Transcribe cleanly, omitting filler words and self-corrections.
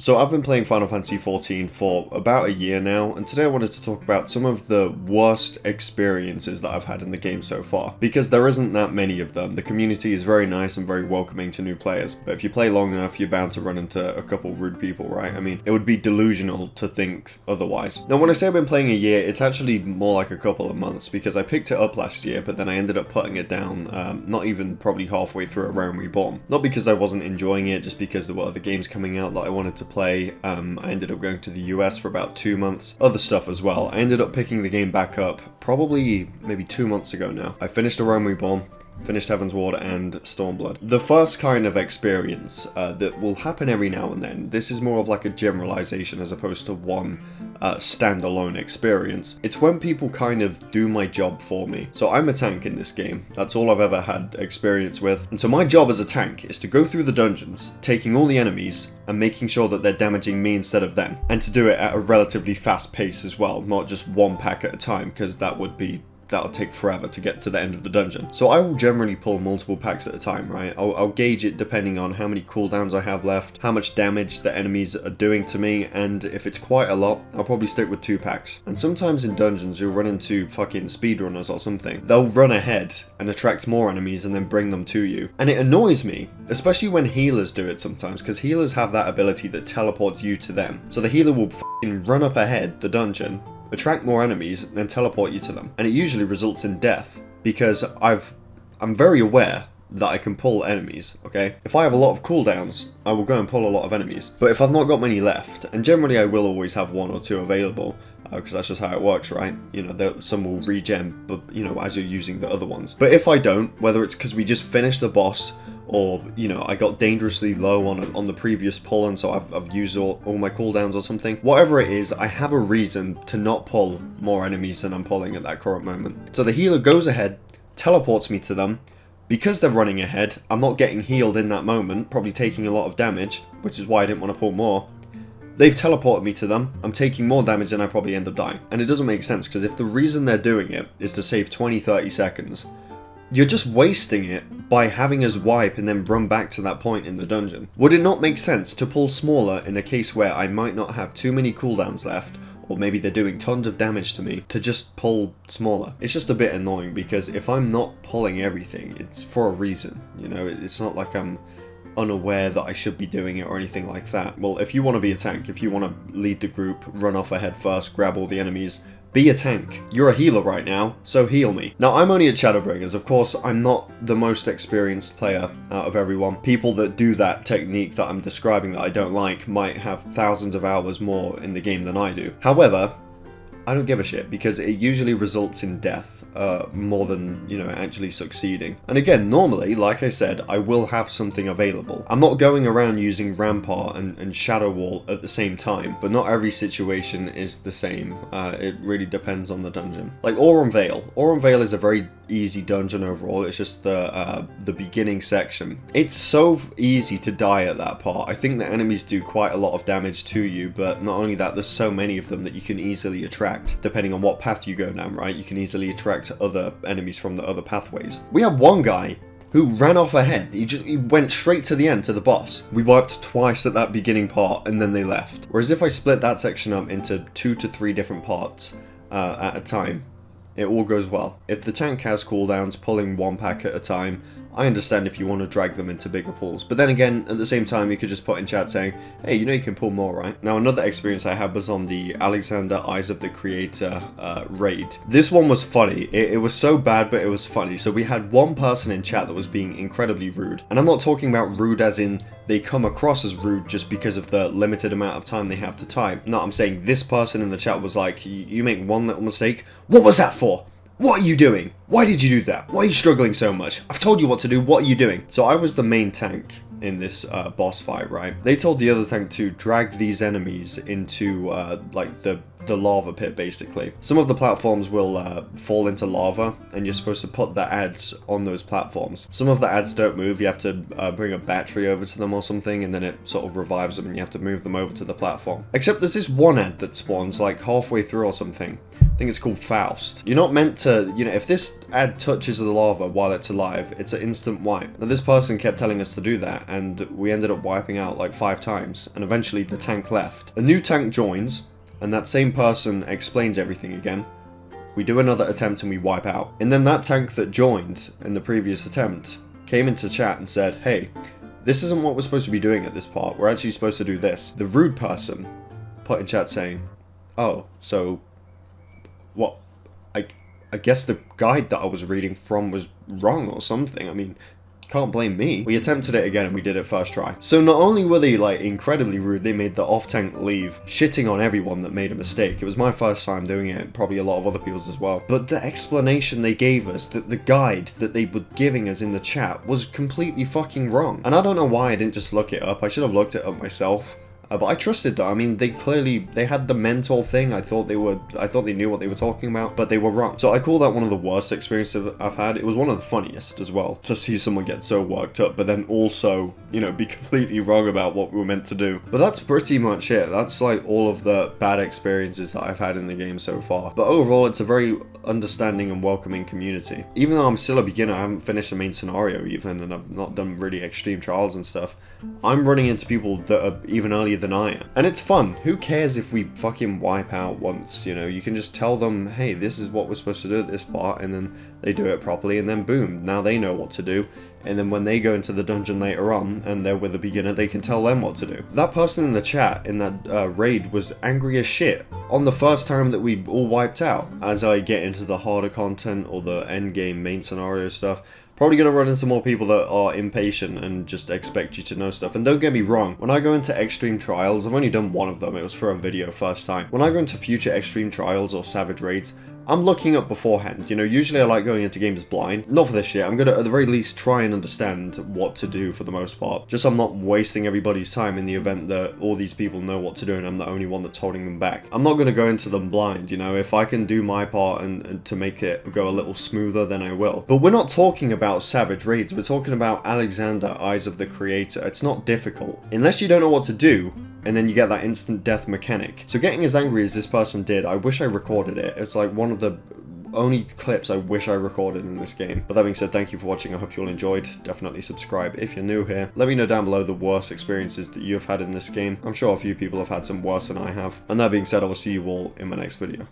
So I've been playing Final Fantasy XIV for about a year now, and today I wanted to talk about some of the worst experiences that I've had in the game so far, because there isn't that many of them. The community is very nice and very welcoming to new players, but if you play long enough, you're bound to run into a couple rude people, right? I mean, it would be delusional to think otherwise. Now, when I say I've been playing a year, it's actually more like a couple of months, because I picked it up last year, but then I ended up putting it down, not even probably halfway through A Realm Reborn. Not because I wasn't enjoying it, just because there were other games coming out that I wanted to play. I ended up going to the US for about 2 months. Other stuff as well. I ended up picking the game back up probably maybe 2 months ago now. I finished A Realm Reborn, finished Heaven's Ward and Stormblood. The first kind of experience that will happen every now and then, this is more of like a generalization as opposed to one standalone experience. It's when people kind of do my job for me. So I'm a tank in this game. That's all I've ever had experience with. And so my job as a tank is to go through the dungeons, taking all the enemies and making sure that they're damaging me instead of them. And to do it at a relatively fast pace as well, not just one pack at a time, because that'll take forever to get to the end of the dungeon. So I will generally pull multiple packs at a time, right? I'll gauge it depending on how many cooldowns I have left, how much damage the enemies are doing to me, and if it's quite a lot, I'll probably stick with 2 packs. And sometimes in dungeons, you'll run into fucking speedrunners or something. They'll run ahead and attract more enemies and then bring them to you. And it annoys me, especially when healers do it sometimes, because healers have that ability that teleports you to them. So the healer will fucking run up ahead the dungeon, attract more enemies, and then teleport you to them. And it usually results in death, because I'm very aware that I can pull enemies, okay? If I have a lot of cooldowns, I will go and pull a lot of enemies. But if I've not got many left, and generally I will always have 1 or 2 available, because that's just how it works, right? You know, some will regen, but you know, as you're using the other ones. But if I don't, whether it's because we just finished a boss, or, you know, I got dangerously low on the previous pull and so I've used all my cooldowns or something. Whatever it is, I have a reason to not pull more enemies than I'm pulling at that current moment. So the healer goes ahead, teleports me to them. Because they're running ahead, I'm not getting healed in that moment, probably taking a lot of damage, which is why I didn't want to pull more. They've teleported me to them, I'm taking more damage and I probably end up dying. And it doesn't make sense, because if the reason they're doing it is to save 20-30 seconds, you're just wasting it by having us wipe and then run back to that point in the dungeon. Would it not make sense to pull smaller in a case where I might not have too many cooldowns left, or maybe they're doing tons of damage to me, to just pull smaller? It's just a bit annoying, because if I'm not pulling everything, it's for a reason. You know, it's not like I'm unaware that I should be doing it or anything like that. Well, if you want to be a tank, if you want to lead the group, run off ahead first, grab all the enemies, be a tank. You're a healer right now, so heal me. Now, I'm only at Shadowbringers. Of course, I'm not the most experienced player out of everyone. People that do that technique that I'm describing that I don't like might have thousands of hours more in the game than I do. However, I don't give a shit, because it usually results in death more than, you know, actually succeeding. And again, normally, like I said, I will have something available. I'm not going around using Rampart and Shadow Wall at the same time, but not every situation is the same. It really depends on the dungeon. Like Aurum Vale. Aurum Vale is a very easy dungeon overall. It's just the beginning section. It's so easy to die at that part. I think the enemies do quite a lot of damage to you, but not only that, there's so many of them that you can easily attract, depending on what path you go down, right? You can easily attract other enemies from the other pathways. We had one guy who ran off ahead. He went straight to the end, to the boss. We wiped twice at that beginning part, and then they left. Whereas if I split that section up into 2 to 3 different parts at a time, it all goes well. If the tank has cooldowns, pulling 1 pack at a time, I understand if you want to drag them into bigger pools. But then again, at the same time, you could just put in chat saying, hey, you know you can pull more, right? Now, another experience I had was on the Alexander Eyes of the Creator raid. This one was funny. It was so bad, but it was funny. So we had one person in chat that was being incredibly rude. And I'm not talking about rude as in they come across as rude just because of the limited amount of time they have to type. No, I'm saying this person in the chat was like, you make one little mistake. What was that for? What are you doing? Why did you do that? Why are you struggling so much? I've told you what to do. What are you doing? So I was the main tank in this boss fight, right? They told the other tank to drag these enemies into like the the lava pit, basically. Some of the platforms will fall into lava, and you're supposed to put the ads on those platforms. Some of the ads don't move. You have to bring a battery over to them or something, and then it sort of revives them, and you have to move them over to the platform. Except there's this one ad that spawns like halfway through or something. I think it's called Faust. You're not meant to, you know, if this ad touches the lava while it's alive, it's an instant wipe. Now this person kept telling us to do that, and we ended up wiping out like 5 times, and eventually the tank left. A new tank joins, and that same person explains everything again. We do another attempt and we wipe out. And then that tank that joined in the previous attempt came into chat and said, hey, this isn't what we're supposed to be doing at this part. We're actually supposed to do this. The rude person put in chat saying, oh, so what? I guess the guide that I was reading from was wrong or something. I mean, can't blame me. We attempted it again and we did it first try. So not only were they like incredibly rude, they made the off-tank leave, shitting on everyone that made a mistake. It was my first time doing it, probably a lot of other people's as well. But the explanation they gave us, that the guide that they were giving us in the chat was completely fucking wrong. And I don't know why I didn't just look it up. I should have looked it up myself. But I trusted them. I mean, they had the mentor thing. I thought they knew what they were talking about, but they were wrong. So I call that one of the worst experiences I've had. It was one of the funniest as well, to see someone get so worked up, but then also, you know, be completely wrong about what we were meant to do. But that's pretty much it. That's like all of the bad experiences that I've had in the game so far. But overall, it's a very understanding and welcoming community. Even though I'm still a beginner, I haven't finished the main scenario even, and I've not done really extreme trials and stuff, I'm running into people that are even earlier than I am. And it's fun. Who cares if we fucking wipe out once, you know? You can just tell them, hey, this is what we're supposed to do at this part, and then they do it properly, and then boom, now they know what to do. And then when they go into the dungeon later on, and they're with a beginner, they can tell them what to do. That person in the chat, in that raid, was angry as shit on the first time that we all wiped out. As I get into the harder content, or the end game main scenario stuff, probably going to run into more people that are impatient and just expect you to know stuff. And don't get me wrong, when I go into extreme trials, I've only done one of them, it was for a video first time. When I go into future extreme trials or savage raids, I'm looking up beforehand. You know, usually I like going into games blind. Not for this shit. I'm gonna, at the very least, try and understand what to do for the most part. Just so I'm not wasting everybody's time in the event that all these people know what to do and I'm the only one that's holding them back. I'm not gonna go into them blind, you know. If I can do my part and to make it go a little smoother, then I will. But we're not talking about savage raids. We're talking about Alexander, Eyes of the Creator. It's not difficult. Unless you don't know what to do, and then you get that instant death mechanic. So getting as angry as this person did, I wish I recorded it. It's like one of the only clips I wish I recorded in this game. But that being said, thank you for watching. I hope you all enjoyed. Definitely subscribe if you're new here. Let me know down below the worst experiences that you've had in this game. I'm sure a few people have had some worse than I have. And that being said, I will see you all in my next video.